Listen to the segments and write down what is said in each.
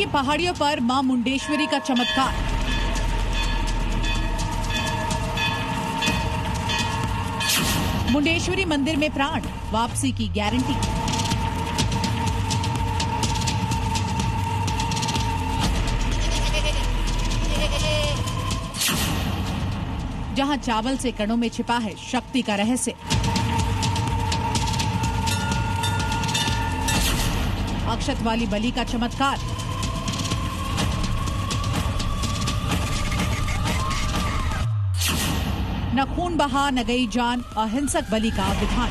की पहाड़ियों पर मां मुंडेश्वरी का चमत्कार। मुंडेश्वरी मंदिर में प्राण, वापसी की गारंटी। जहां चावल से कणों में छिपा है शक्ति का रहस्य। अक्षत वाली बलि का चमत्कार। न खून बहा न गई जान, अहिंसक बलि का विधान।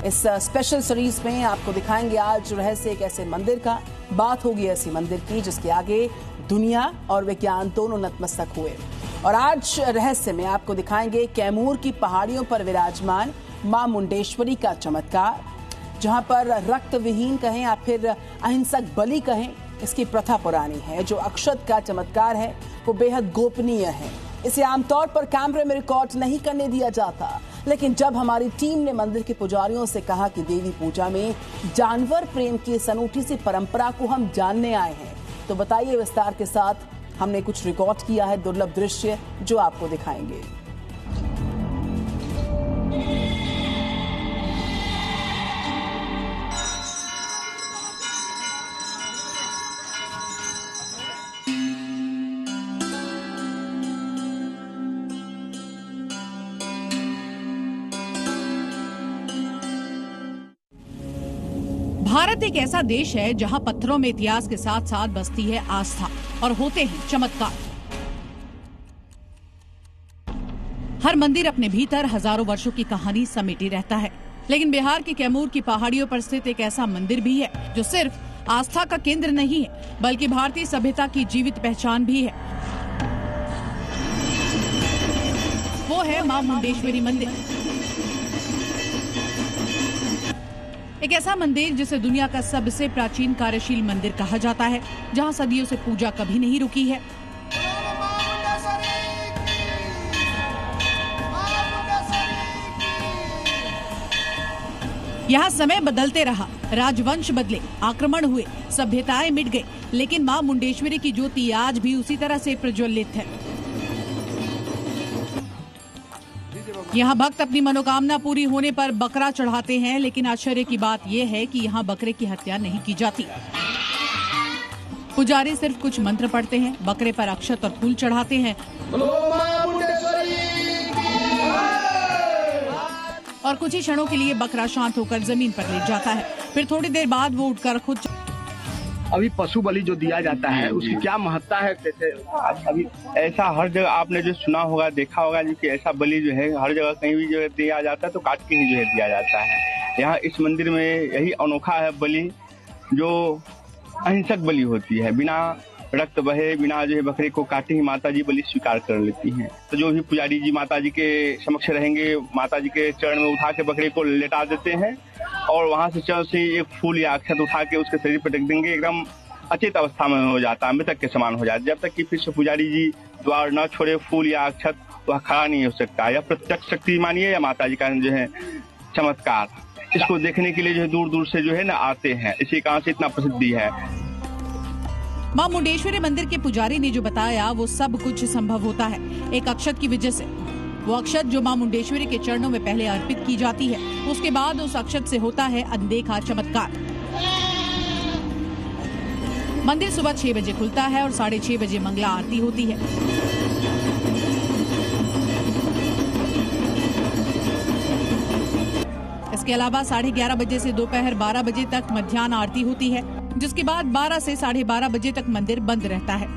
इस स्पेशल सीरीज में आपको दिखाएंगे आज रहस्य एक ऐसे मंदिर का। बात होगी ऐसी मंदिर की जिसके आगे दुनिया और विज्ञान दोनों नतमस्तक हुए। और आज रहस्य में आपको दिखाएंगे कैमूर की पहाड़ियों पर विराजमान मां मुंडेश्वरी का चमत्कार, जहां पर रक्त विहीन कहें या फिर अहिंसक बलि कहें, इसकी प्रथा पुरानी है। जो अक्षत का चमत्कार है वो बेहद गोपनीय है। इसे आमतौर पर कैमरे में रिकॉर्ड नहीं करने दिया जाता, लेकिन जब हमारी टीम ने मंदिर के पुजारियों से कहा कि देवी पूजा में जानवर प्रेम की इस अनूठी सी परंपरा को हम जानने आए हैं, तो बताइए विस्तार के साथ हमने कुछ रिकॉर्ड किया है, दुर्लभ दृश्य जो आपको दिखाएंगे। भारत एक ऐसा देश है जहां पत्थरों में इतिहास के साथ साथ बसती है आस्था और होते हैं चमत्कार। हर मंदिर अपने भीतर हजारों वर्षों की कहानी समेटे रहता है, लेकिन बिहार की कैमूर की पहाड़ियों पर स्थित एक ऐसा मंदिर भी है जो सिर्फ आस्था का केंद्र नहीं है, बल्कि भारतीय सभ्यता की जीवित पहचान भी है। वो है मां मुंडेश्वरी मंदिर। एक ऐसा मंदिर जिसे दुनिया का सबसे प्राचीन कार्यशील मंदिर कहा जाता है, जहां सदियों से पूजा कभी नहीं रुकी है। यहाँ समय बदलते रहा, राजवंश बदले, आक्रमण हुए, सभ्यताएं मिट गई, लेकिन मां मुंडेश्वरी की ज्योति आज भी उसी तरह से प्रज्वलित है। यहाँ भक्त अपनी मनोकामना पूरी होने पर बकरा चढ़ाते हैं, लेकिन आश्चर्य की बात यह है कि यहाँ बकरे की हत्या नहीं की जाती। पुजारी सिर्फ कुछ मंत्र पढ़ते हैं, बकरे पर अक्षत और फूल चढ़ाते हैं और कुछ ही क्षणों के लिए बकरा शांत होकर जमीन पर लेट जाता है। फिर थोड़ी देर बाद वो उठकर खुद अभी पशु बलि जो दिया जाता है उसकी क्या महत्ता है? कैसे अभी ऐसा हर जगह आपने जो सुना होगा, देखा होगा जी कि ऐसा बलि जो है हर जगह कहीं भी जो है दिया जाता है तो काट के ही जो है दिया जाता है। यहाँ इस मंदिर में यही अनोखा है बलि, जो अहिंसक बलि होती है। बिना रक्त बहे, बिना जो है बकरे को काटे ही माता जी बलि स्वीकार कर लेती हैं। तो जो भी पुजारी जी माता जी के समक्ष रहेंगे, माता जी के चरण में उठा के बकरे को लेटा देते हैं और वहां से चरण से एक फूल या अक्षत उठा के उसके शरीर पर ढक देंगे। एकदम अचेत अवस्था में हो जाता है, मृतक के समान हो जाता है। जब तक कि फिर से पुजारी जी द्वार न छोड़े फूल या अक्षत, वह खड़ा नहीं हो सकता। यह प्रत्यक्ष शक्ति मानिए या माता जी का जो है चमत्कार, इसको देखने के लिए जो है दूर दूर से जो है ना आते हैं। इसी कारण से इतना प्रसिद्धि है। मां मुंडेश्वरी मंदिर के पुजारी ने जो बताया वो सब कुछ संभव होता है एक अक्षत की वजह से। वो अक्षत जो मां मुंडेश्वरी के चरणों में पहले अर्पित की जाती है, उसके बाद उस अक्षत से होता है अनदेखा चमत्कार। मंदिर सुबह 6 बजे खुलता है और 6:30 बजे मंगला आरती होती है। इसके अलावा 11:30 बजे से दोपहर 12 बजे तक मध्याह्न आरती होती है, जिसके बाद 12 से 12:30 बजे तक मंदिर बंद रहता है।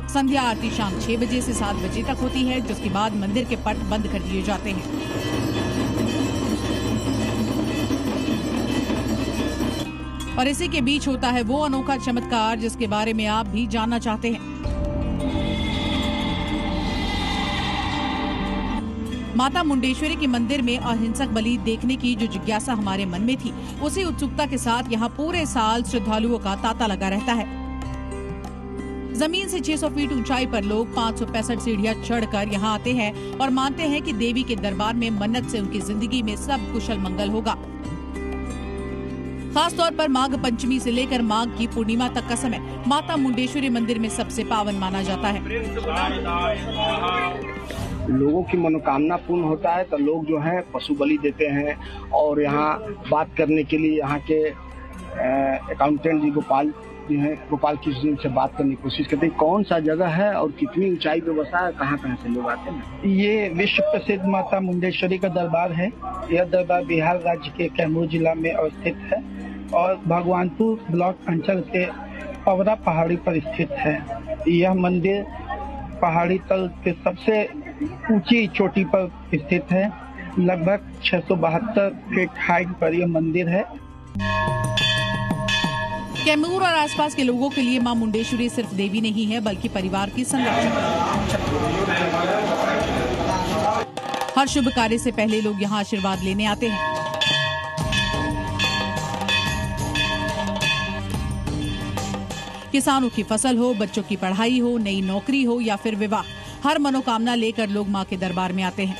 संध्या आरती शाम 6 बजे से 7 बजे तक होती है, जिसके बाद मंदिर के पट बंद कर दिए जाते हैं। और इसी के बीच होता है वो अनोखा चमत्कार जिसके बारे में आप भी जानना चाहते हैं। माता मुंडेश्वरी के मंदिर में अहिंसक बलि देखने की जो जिज्ञासा हमारे मन में थी, उसी उत्सुकता के साथ यहाँ पूरे साल श्रद्धालुओं का तांता लगा रहता है। जमीन से 600 फीट ऊंचाई पर लोग 565 सीढ़ियां चढ़कर यहाँ आते हैं और मानते हैं कि देवी के दरबार में मन्नत से उनकी जिंदगी में सब कुशल मंगल होगा। खास तौर पर माघ पंचमी से लेकर माघ की पूर्णिमा तक का समय माता मुंडेश्वरी मंदिर में सबसे पावन माना जाता है। लोगों की मनोकामना पूर्ण होता है तो लोग जो है पशु बलि देते हैं। और यहाँ बात करने के लिए यहाँ के अकाउंटेंट जी गोपाल जी हैं, गोपाल कृष्ण से बात करने की कोशिश करते हैं। कौन सा जगह है और कितनी ऊंचाई पे बसा है, कहाँ कहाँ से लोग आते हैं? ये विश्व प्रसिद्ध माता मुंडेश्वरी का दरबार है। यह दरबार बिहार राज्य के कैमूर जिला में अवस्थित है और भगवानपुर ब्लॉक अंचल के पवरा पहाड़ी पर स्थित है। यह मंदिर पहाड़ी तल के सबसे ऊंची चोटी पर स्थित है। लगभग 672 फीट हाइट पर यह मंदिर है। कैमूर और आसपास के लोगों के लिए मां मुंडेश्वरी सिर्फ देवी नहीं है बल्कि परिवार की संरक्षक है। हर शुभ कार्य से पहले लोग यहां आशीर्वाद लेने आते हैं। किसानों की फसल हो, बच्चों की पढ़ाई हो, नई नौकरी हो या फिर विवाह, हर मनोकामना लेकर लोग मां के दरबार में आते हैं।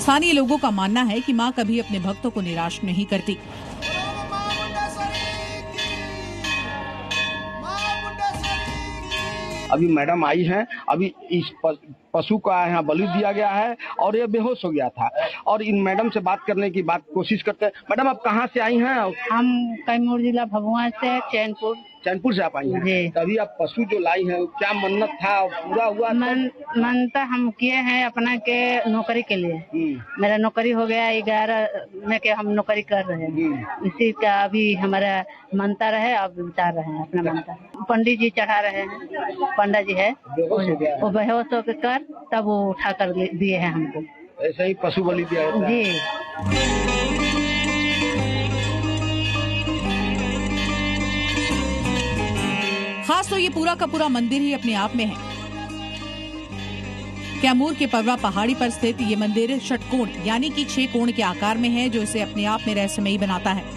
स्थानीय लोगों का मानना है कि मां कभी अपने भक्तों को निराश नहीं करती। अभी मैडम आई हैं, अभी इस पशु का यहाँ बलि दिया गया है और ये बेहोश हो गया था। और इन मैडम से बात करने की कोशिश करते हैं। मैडम आप कहाँ से आई हैं? हम कैमूर जिला भभुआ से चैनपुर से आप आई हैं। तभी आप पशु जो लाई हैं क्या मन्नत था, पूरा हुआ? मनता हम किए हैं अपना के नौकरी के लिए। मेरा नौकरी हो गया 11 में के हम नौकरी कर रहे हैं। इसी का अभी हमारा मनता रहे, अब उतार रहे हैं अपना मनता। पंडित जी चढ़ा रहे हैं, पंडा जी है वो बेहोश होकर तब वो उठा कर दिए हैं हमको। ऐसे ही पशु बलि दिया जी। खास तो ये पूरा का पूरा मंदिर ही अपने आप में है। कैमूर के पवरा पहाड़ी पर स्थित ये मंदिर षटकोण यानी कि 6 कोण के आकार में है, जो इसे अपने आप में रहस्यमयी बनाता है।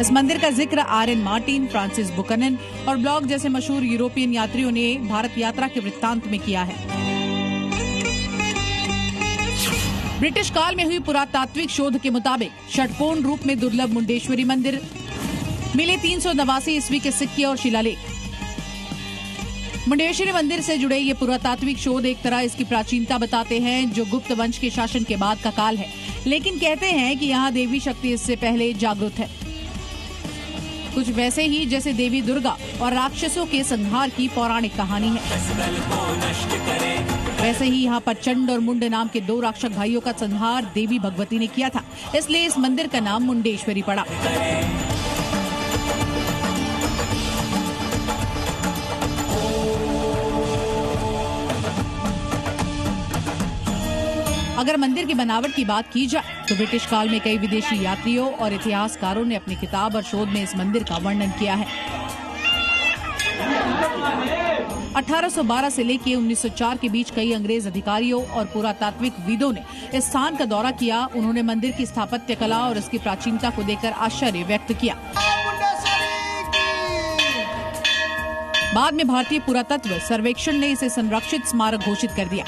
इस मंदिर का जिक्र आर.एन. मार्टिन, फ्रांसिस बुकनन और ब्लॉक जैसे मशहूर यूरोपियन यात्रियों ने भारत यात्रा के वृत्तांत में किया है। ब्रिटिश काल में हुई पुरातात्विक शोध के मुताबिक षटकोण रूप में दुर्लभ मुंडेश्वरी मंदिर मिले 389 ईस्वी के सिक्के और शिलालेख। मुंडेश्वरी मंदिर से जुड़े ये पुरातात्विक शोध एक तरह इसकी प्राचीनता बताते हैं, जो गुप्त वंश के शासन के बाद का काल है। लेकिन कहते हैं कि यहाँ देवी शक्ति इससे पहले जागृत है, कुछ वैसे ही जैसे देवी दुर्गा और राक्षसों के संहार की पौराणिक कहानी है। वैसे ही यहाँ पर चंड और मुंड नाम के 2 राक्षस भाइयों का संहार देवी भगवती ने किया था, इसलिए इस मंदिर का नाम मुंडेश्वरी पड़ा। अगर मंदिर की बनावट की बात की जाए तो ब्रिटिश काल में कई विदेशी यात्रियों और इतिहासकारों ने अपनी किताब और शोध में इस मंदिर का वर्णन किया है। 1812 से लेकर 1904 के बीच कई अंग्रेज अधिकारियों और पुरातात्विक विदों ने इस स्थान का दौरा किया। उन्होंने मंदिर की स्थापत्य कला और इसकी प्राचीनता को देखकर आश्चर्य व्यक्त किया। बाद में भारतीय पुरातत्व सर्वेक्षण ने इसे संरक्षित स्मारक घोषित कर दिया।